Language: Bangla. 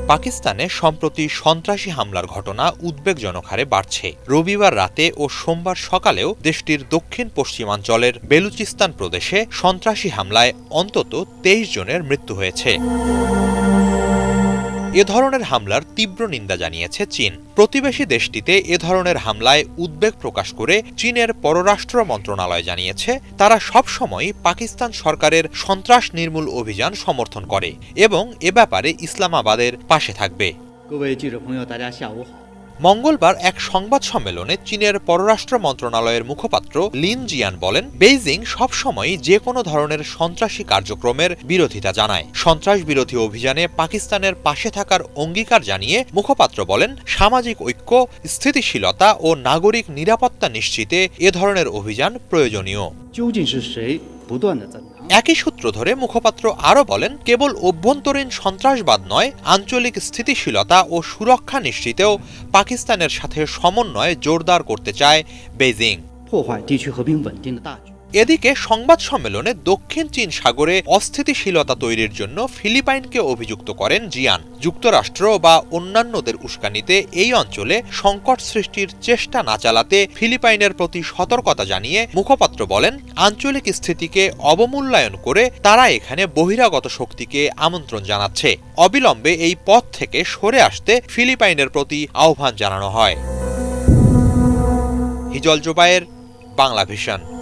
পাকিস্তানে সম্প্রতি সন্ত্রাসী হামলার ঘটনা উদ্বেগজনক হারে বাড়ছে। রবিবার রাতে ও সোমবার সকালেও দেশটির দক্ষিণ পশ্চিমাঞ্চলের বেলুচিস্তান প্রদেশে সন্ত্রাসী হামলায় অন্তত ২৩ জনের মৃত্যু হয়েছে। এ ধরনের হামলার তীব্র নিন্দা জানিয়েছে চীন। প্রতিবেশী দেশটিতে এ ধরনের হামলায় উদ্বেগ প্রকাশ করে চীনের পররাষ্ট্র মন্ত্রণালয় জানিয়েছে, তারা সবসময় পাকিস্তান সরকারের সন্ত্রাস নির্মূল অভিযান সমর্থন করে এবং এ ব্যাপারে ইসলামাবাদের পাশে থাকবে। মঙ্গলবার এক সংবাদ সম্মেলনে চীনের পররাষ্ট্র মন্ত্রণালয়ের মুখপাত্র লিন জিয়ান বলেন, বেইজিং সবসময় যে কোনো ধরনের সন্ত্রাসী কার্যক্রমের বিরোধিতা জানায়। সন্ত্রাস বিরোধী অভিযানে পাকিস্তানের পাশে থাকার অঙ্গীকার জানিয়ে মুখপাত্র বলেন, সামাজিক ঐক্য, স্থিতিশীলতা ও নাগরিক নিরাপত্তা নিশ্চিতে এ ধরনের অভিযান প্রয়োজনীয়। একই সূত্র ধরে মুখপাত্র আরও বলেন, কেবল অভ্যন্তরীণ সন্ত্রাসবাদ নয়, আঞ্চলিক স্থিতিশীলতা ও সুরক্ষা নিশ্চিতেও পাকিস্তানের সাথে সমন্বয় জোরদার করতে চায় বেইজিং। এদিকে সংবাদ সম্মেলনে দক্ষিণ চীন সাগরে অস্থিতিশীলতা তৈরির জন্য ফিলিপাইনকে অভিযুক্ত করেন জিয়ান। যুক্তরাষ্ট্র বা অন্যান্যদের উস্কানিতে এই অঞ্চলে সংকট সৃষ্টির চেষ্টা না চালাতে ফিলিপাইনের প্রতি সতর্কতা জানিয়ে মুখপাত্র বলেন, আঞ্চলিক স্থিতিকে অবমূল্যায়ন করে তারা এখানে বহিরাগত শক্তিকে আমন্ত্রণ জানাচ্ছে। অবিলম্বে এই পথ থেকে সরে আসতে ফিলিপাইনের প্রতি আহ্বান জানানো হয়। হিজল জোবায়ের, বাংলা ভিশন।